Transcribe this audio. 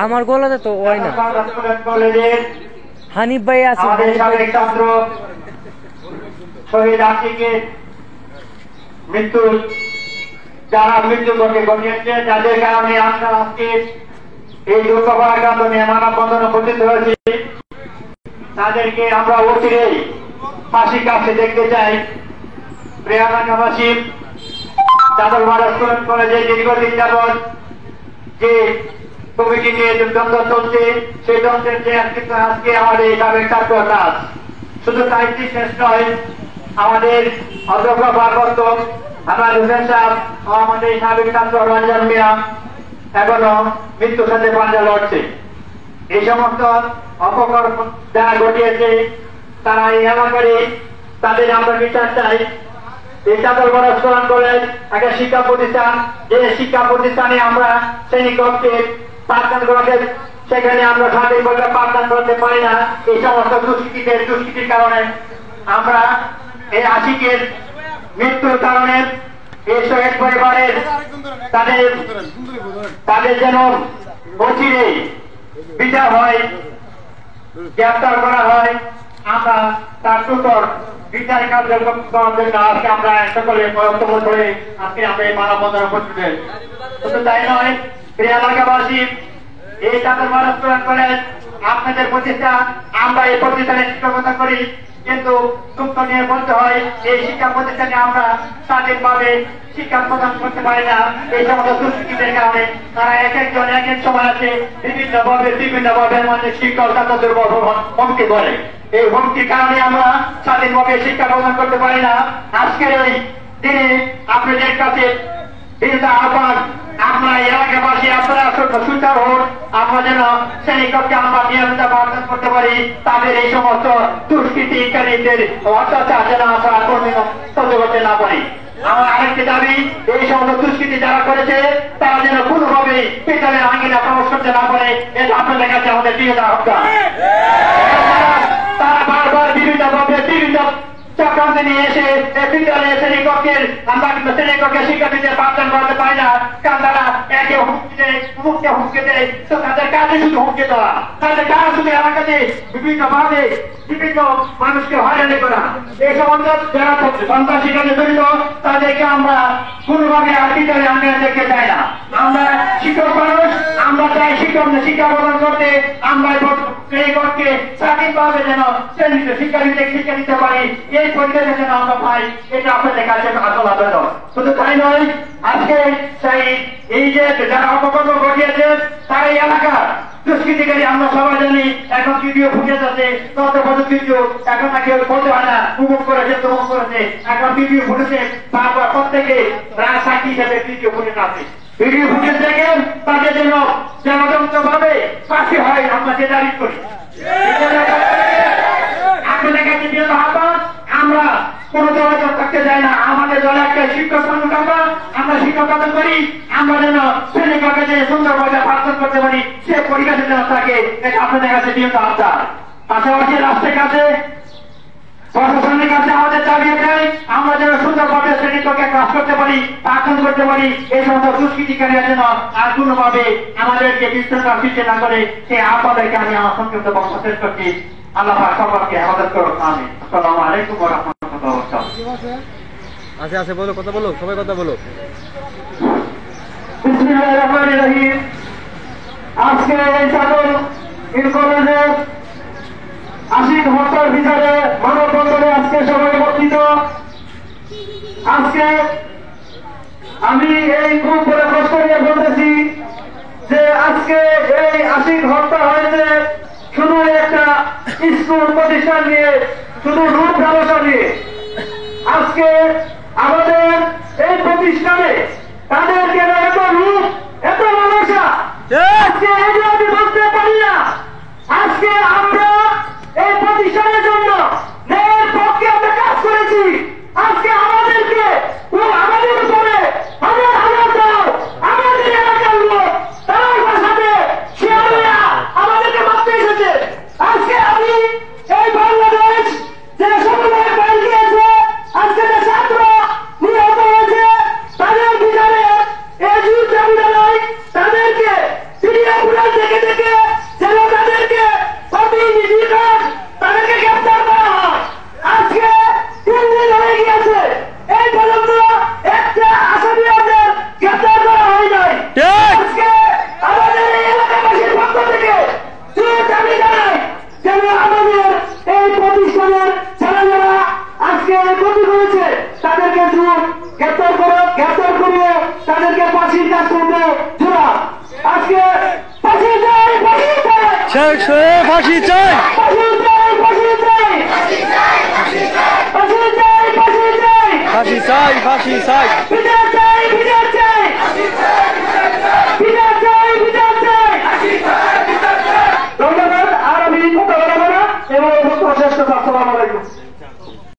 আমার গলাতে তো হয় না। হানিফ ভাই আছে ছাত্র শহীদ আশিকের মৃত্যু যারা মৃত্যু ঘটিয়েছে যাদের কারণে আমরা আজকে এই দুঃখ পরাক্রান্ত নিয়ে মানববন্ধন উপস্থিত হয়েছি তাদেরকে আমরা অচিরেই ফাঁসির কাছে দেখতে চাই। প্রিয়াঙ্গাবাসী চাদরমারা স্টুডেন্ট কলেজে দীর্ঘদিন যাবৎ যে কমিটি নিয়ে দ্বন্দ্ব চলছে সেই দ্বন্দ্বের যে আজকে আমাদের সাবেক ছাত্র কাজ শুধু সাহিত্যিক শেষ নয়, আমাদের অধ্যক্ষ ভারপ্রাপ্ত আমার হুসেন সাহেব ও আমাদের সাবেক ছাত্র রঞ্জন মিয়া এখনো মৃত্যুর সাথে পাঞ্জা লড়ছে। এই সমস্ত অপকর্ম যারা ঘটিয়েছে তারা এই এলাকারে তাদের আমরা বিচার চাই। এই চাদরমারা স্টুডেন্ট কলেজ একটা শিক্ষা প্রতিষ্ঠান, যে শিক্ষা প্রতিষ্ঠানে আমরা শ্রেণীকক্ষে পাঠদান করাতে সেখানে আমরা স্বাধীনভাবে পাঠদান করতে পারি না। এই সমস্ত দুষ্কৃতির কারণে আমরা এই আশিকের মৃত্যুর কারণে এই শহীদ পরিবারের তাদের যেন অচিরেই বিচার হয়, গ্রেফতার করা হয়। আমরা তার টুকর বিচার কার্যক্রম করার জন্য আজকে আমরা সকলে বক্তব্য ধরে আজকে আমরা এই মানববন্ধন উপস্থিত হয়েছি। শুধু তাই নয়, প্রিয় এলাকাবাসী, এই চাদরমারা স্টুডেন্ট কলেজ আপনাদের প্রতিষ্ঠান, আমরা এই প্রতিষ্ঠানে শিক্ষকতা করি, কিন্তু দুঃখ নিয়ে বলতে হয় এই শিক্ষা প্রতিষ্ঠানে আমরা স্বাধীনভাবে শিক্ষা প্রদান করতে পারি না। এই সমস্ত দুষ্কৃতির কারণে তারা এক একজন এক এক সময় আছে বিভিন্নভাবে আমাদের শিক্ষক ছাত্রদের হুমকি করে। এই হুমকির কারণে আমরা স্বাধীনভাবে শিক্ষা প্রদান করতে পারি না। আজকের এই দিনে আপনাদের কাছে আহ্বান, আপনারা এলাকাবাসী আপনারা সুচার হন, আমরা যেন শ্রেণীকক্ষে আমরা নিয়মিত পাঠদান করতে পারি, তাদের এই সমস্ত দুষ্কৃতিকারীদের অত্যাচার যেন আমরা সহ্য করতে না পারি। আমার আরেকটি দাবি, এই সমস্ত দুষ্কৃতি যারা করেছে তারা যেন কোনোভাবে বিদ্যালয়ের আঙ্গিনা প্রবেশ করতে না পারে, এটা আপনাদের কাছে আমাদের দৃঢ় আহ্বান। তারা বারবার বিভিন্নভাবে বিভিন্ন চক্রান্ত নিয়ে এসে বিদ্যালয়ের শ্রেণীকক্ষের আমরা কিন্তু শ্রেণীকক্ষের শিক্ষার্থীদের পাঠদান করতে পারি না, কারণ তারা একে হুমকি দেয়। তো তাদের কাজে শুধু হুমকি দেওয়া, তাদের কাজ শুধু এলাকাতে বিভিন্নভাবে বিভিন্ন মানুষকে হয়রানি করা। এই সমস্ত যারা সন্ত্রাসী কাজে জড়িত তাদেরকে আমরা কোনোভাবে আর বিদ্যালয়ে আমরা দেখতে চাই না। আমরা শিক্ষক মানুষ, আমরা চাই শিক্ষা প্রদান করতে, আমরা শ্রেণীকক্ষে স্বাধীনভাবে যেন শ্রেণীতে শিক্ষা দিতে পারি, এই পরিবেশে যেন আমরা পাই, এটা আপনাদের কাছে আসল আবেদন। শুধু তাই নয়, আজকে এই যে যারা অপকর্ম ঘটিয়েছে তার এই এলাকার দুষ্কৃতিকারী আমরা সবাই জানি। এখন ভিডিও ফুটেজ আছে, তথ্যপত্র ভিডিও এখন নাকি বলতে হয় না উমুক করেছে তমুক করেছে, এখন ভিডিও ফুটেছে তারপর প্রত্যেকে সাক্ষী হিসেবে ভিডিও ফুটেজ আছে। ভিডিও ফুটেজ দেখে তাদের জন্য জনযন্ত্র ভাবে ফাঁসি হয়, আমরা সে দাবি করি। আপনাদের কাছে আহ্বান, আমরা কোন দলে থাকতে চাই না, আমাদের দলে একটা শিক্ষক মানুষ আমরা শিক্ষকতা করি, আমরা যেন শ্রেণীকক্ষে যে সুন্দরভাবে পাঠদান করতে পারি সে পরিবেশে যেন থাকে, এটা আপনাদের কাছে নিয়ত আবদার। পাশাপাশি রাষ্ট্রের কাছে প্রশাসনের কাছে আমাদের দাবি এটাই, আমরা যেন সুন্দরভাবে শ্রেণীকক্ষে কাজ করতে পারি, পাঠদান করতে পারি, এই সমস্ত দুষ্কৃতিকারীরা যেন আর কোনোভাবে আমাদেরকে বিশৃঙ্খলা সৃষ্টি না করে, সেই আপনাদেরকে আমি আমার সংক্ষিপ্ত বক্তব্য শেষ করছি। আল্লাহ সকলকে হেফাজত করুন। আমিন। আসসালামু আলাইকুম ওয়া রাহমাতুল্লাহি ওয়া বারাকাতুহু। আছে বলো, কথা বলো, সবাই কথা বলো। বিসমিল্লাহির রহমানির রহিম। আজকে এই চাদর কলেজে আশিক হত্যার বিচারে মানববন্ধনে আজকে সবাই উপস্থিত। আজকে আমি এই খুব বড় কষ্ট নিয়ে বলতেছি যে আজকে এই আশিক হত্যা হয়েছে শুধু একটা স্কুল প্রতিষ্ঠান নিয়ে, শুধু রূপ ব্যবসা নিয়ে। আজকে আমাদের এই প্রতিষ্ঠানে তাদেরকে এত রূপ, এত ব্যবসা, আজকে এগুলো আমি বলতে পারি না। আজকে আমরা এই প্রতিষ্ঠানের জন্য ন্যায়ের পক্ষে আমরা কাজ করেছি। ফাঁসি চাই ফাঁসি চাই ফাঁসি চাই